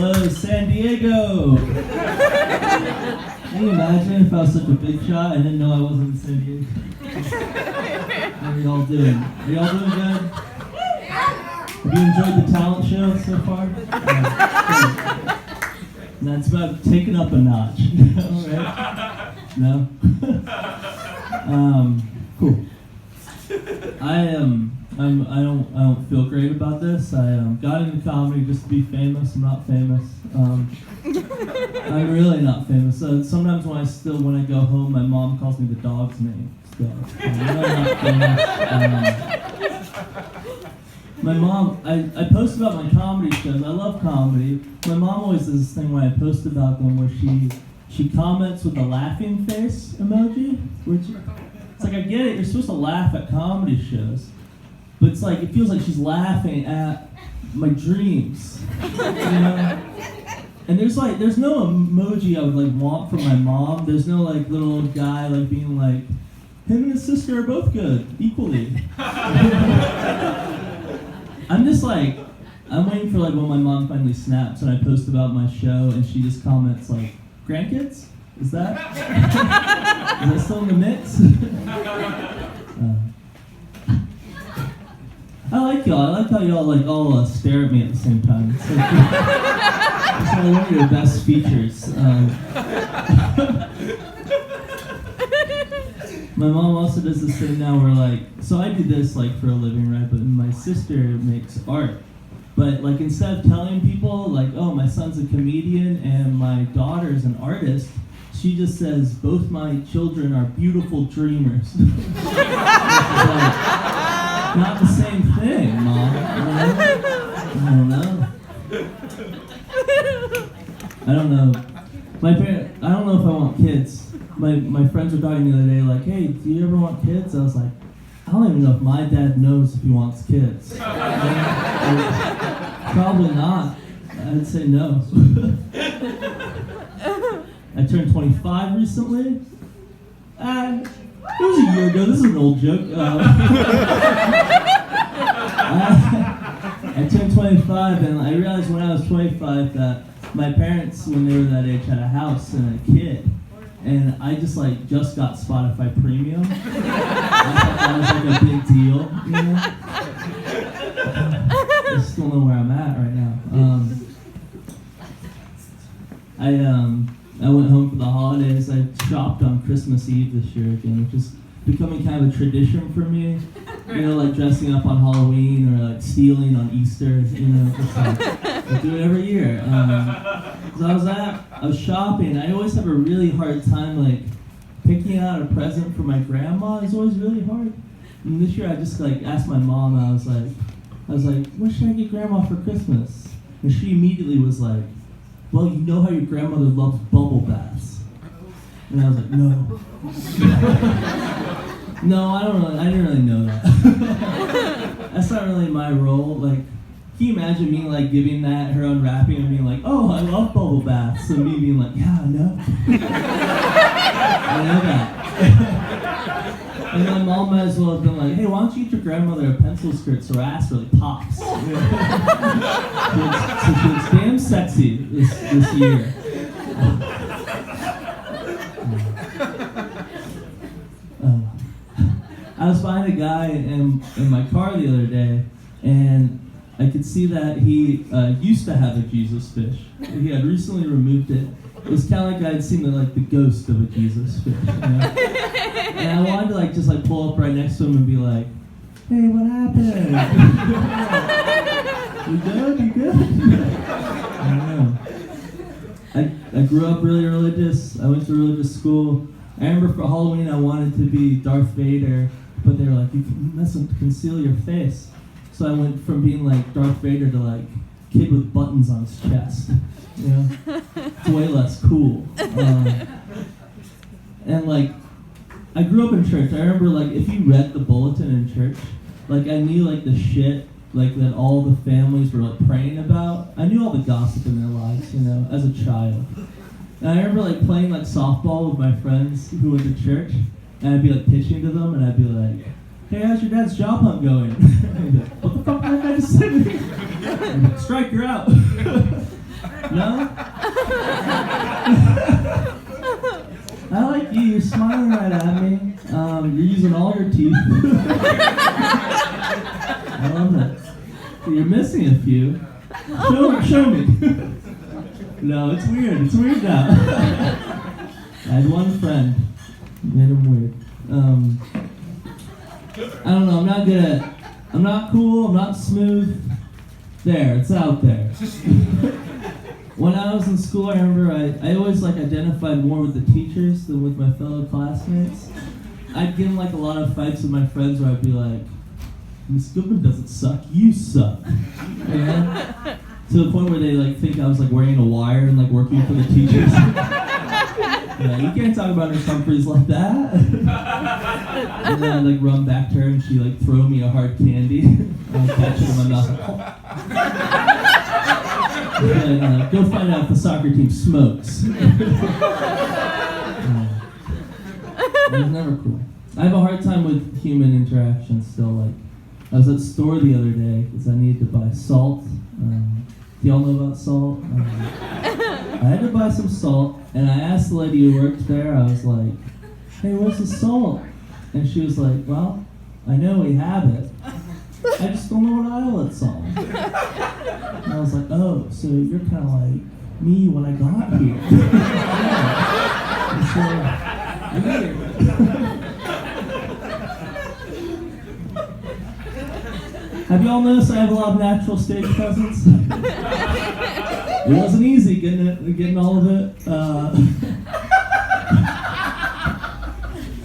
Hello, San Diego! Can you imagine if I was such a big shot and didn't know I wasn't in San Diego? How are y'all doing? Are y'all doing good? Have you enjoyed the talent show so far? And that's about taking up a notch, right? No? Cool. I don't feel great about this. I got into comedy just to be famous. I'm not famous. I'm really not famous. Sometimes when I go home, my mom calls me the dog's name. So I'm really not famous. My mom, I post about my comedy shows. I love comedy. My mom always does this thing when I post about them where she comments with a laughing face emoji. It's like, I get it, you're supposed to laugh at comedy shows. But it's like, it feels like she's laughing at my dreams. You know? And there's no emoji I would want from my mom. There's no little guy being like, him and his sister are both good, equally. I'm just I'm waiting for when my mom finally snaps and I post about my show and she just comments grandkids? Is that still in the mix? I like y'all. I like how y'all all stare at me at the same time. It's it's one of your best features. My mom also does this thing now where so I do this for a living, right? But my sister makes art. But instead of telling people oh, my son's a comedian and my daughter's an artist, she just says both my children are beautiful dreamers. Not the same thing, Mom. I don't know. I don't know if I want kids. My friends were talking the other day hey, do you ever want kids? I was like, I don't even know if my dad knows if he wants kids. Probably not. I'd say no. I turned 25 recently. It was a year ago. This is an old joke. I turned 25, and I realized when I was 25 that my parents, when they were that age, had a house and a kid. And I just got Spotify Premium. I thought that was a big deal, you know? I still know where I'm at right now. I went home for the holidays. I shopped on Christmas Eve this year again, which is becoming kind of a tradition for me. You know, dressing up on Halloween or stealing on Easter. You know, I do it every year. So I was shopping. I always have a really hard time picking out a present for my grandma. It's always really hard. And this year I just asked my mom. I was like, what should I get grandma for Christmas? And she immediately was like, well, you know how your grandmother loves bubble baths. And I was like, no. No, I didn't really know that. That's not really my role. Can you imagine me giving that, her unwrapping and being like, oh, I love bubble baths. And me being like, yeah, I know. I know that. And my mom might as well have been like, hey, why don't you get your grandmother a pencil skirt so her ass really pops? So she looks damn sexy this year. I was behind a guy in my car the other day, and I could see that he used to have a Jesus fish. He had recently removed it. It was kind of I'd seen the ghost of a Jesus fish. You know? And I wanted to just pull up right next to him and be like, hey, what happened? You good? You good? I don't know. I grew up really religious. I went to religious school. I remember for Halloween I wanted to be Darth Vader, but they were like, you mustn't conceal your face. So I went from being Darth Vader to kid with buttons on his chest. You know? It's way less cool. And I grew up in church. I remember if you read the bulletin in church, I knew the shit that all the families were praying about. I knew all the gossip in their lives, you know, as a child. And I remember playing softball with my friends who went to church, and I'd be pitching to them, and I'd be like, hey, how's your dad's job hunt going? And they'd be like, what the fuck did I just say? Strike, you're out. No? I like you. You're smiling right at me. You're using all your teeth. I love it. You're missing a few. Show me. No, it's weird. It's weird now. I had one friend. Made him weird. I don't know. I'm not good at. I'm not cool. I'm not smooth. There. It's out there. When I was in school, I remember I always identified more with the teachers than with my fellow classmates. I'd get in a lot of fights with my friends where I'd be like, Miss Goodman doesn't suck, you suck. Yeah? To the point where they think I was wearing a wire and working for the teachers. Yeah, you can't talk about Miss Humphreys like that. And then I'd run back to her and she'd throw me a hard candy. I'd catch it in my mouth. And, go find out if the soccer team smokes. It was never cool. I have a hard time with human interaction still. I was at the store the other day because I needed to buy salt. Do y'all know about salt? I had to buy some salt, and I asked the lady who worked there, I was like, hey, where's the salt? And she was like, well, I know we have it. I just don't know what aisle it's on. And I was like, oh, so you're kind of like me when I got here. Yeah. So, weird. Have y'all noticed I have a lot of natural stage presence? It wasn't easy getting all of it.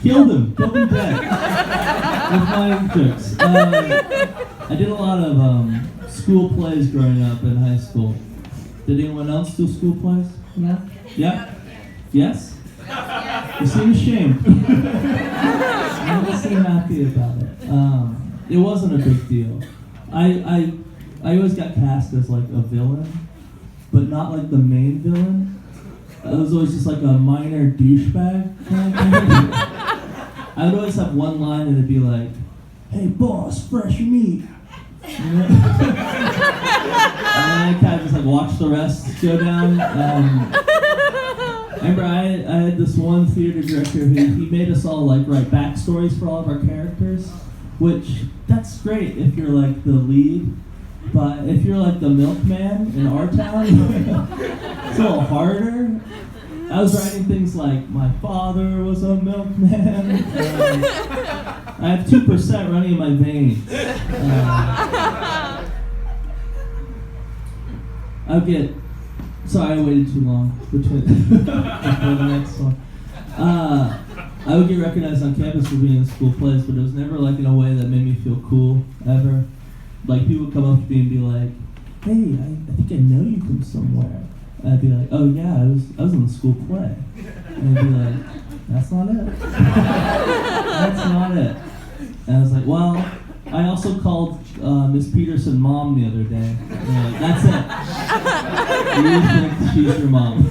Killed him dead with my jokes. I did a lot of school plays growing up in high school. Did anyone else do school plays? No? Yeah? Yes? You seem ashamed. You don't seem happy about it. It wasn't a big deal. I always got cast as a villain, but not the main villain. I was always just a minor douchebag kind of thing. I would always have one line and it'd be like, hey boss, fresh meat. You know? And I kind of just watch the rest go down. I remember I had this one theater director who he made us all write backstories for all of our characters, which that's great if you're the lead, but if you're the milkman in our town, it's a little harder. I was writing things like, my father was a milkman. I have 2% running in my veins. Sorry, I waited too long between before the next one. I would get recognized on campus for being in school plays, but it was never in a way that made me feel cool, ever. People would come up to me and be like, hey, I think I know you from somewhere. And I'd be like, oh yeah, I was in the school play. And they'd be like, that's not it. That's not it. And I was like, well, I also called Miss Peterson mom the other day. And they're like, that's it. You think she's your mom.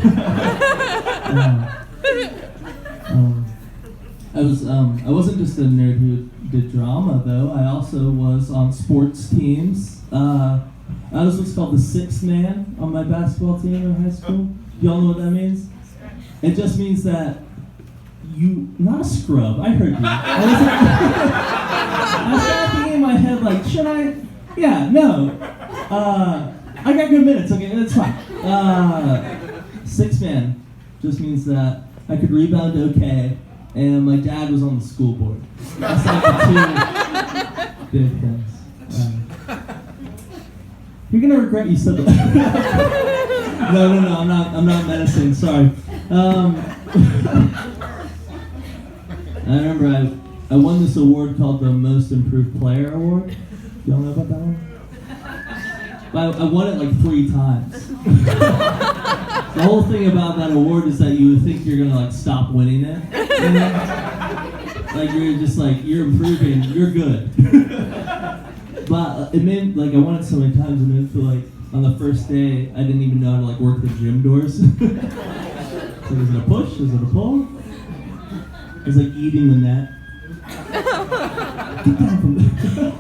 I wasn't just a nerd who did drama though. I also was on sports teams. I was what's called the sixth man on my basketball team in high school. Y'all know what that means? It just means that not a scrub. I heard you. I was thinking in my head should I? Yeah, no. I got good minutes. Okay, that's fine. Sixth man just means that I could rebound okay. And my dad was on the school board. That's the two big things. You're gonna regret you said that. No, I'm not menacing. Sorry. I remember I won this award called the Most Improved Player Award. Y'all know about that one? I won it 3 times. The whole thing about that award is that you would think you're gonna stop winning it. You know? You're just you're improving, you're good. But it made I won it so many times and it feel on the first day I didn't even know how to work the gym doors. So is it a push? Is it a pull? It's eating the net. Get down from there.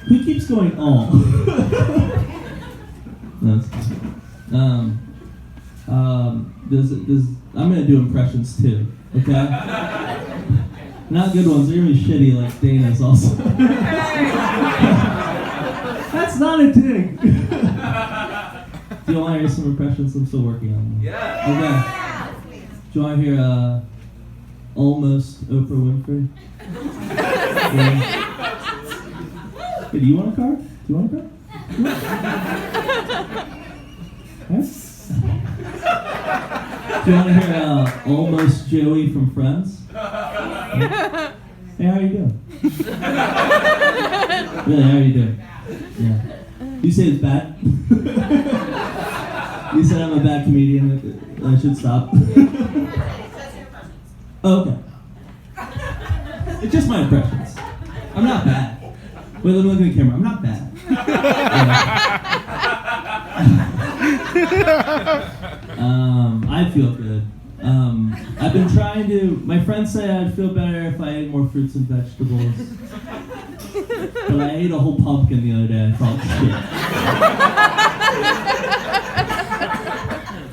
Who keeps going, oh? That's I'm gonna do impressions too. Okay. Not good ones. They're gonna be shitty like Dana's also. That's not a dig. Do you want to hear some impressions? I'm still working on them. Yeah. Okay. Do you want to hear almost Oprah Winfrey? Yeah. Hey, do you want a car? Do you want a car? Huh? Do you want to hear almost Joey from Friends? Hey, how you doing? Really, how you doing? Yeah. You say it's bad? You said I'm a bad comedian. I should stop. Oh, okay. It's just my impressions. I'm not bad. Wait, let me look at the camera. I'm not bad. I feel good. I've been trying to. My friends say I'd feel better if I ate more fruits and vegetables. But I ate a whole pumpkin the other day and I felt shit.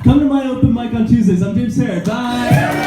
Come to my open mic on Tuesdays. I'm James Harrod. Bye.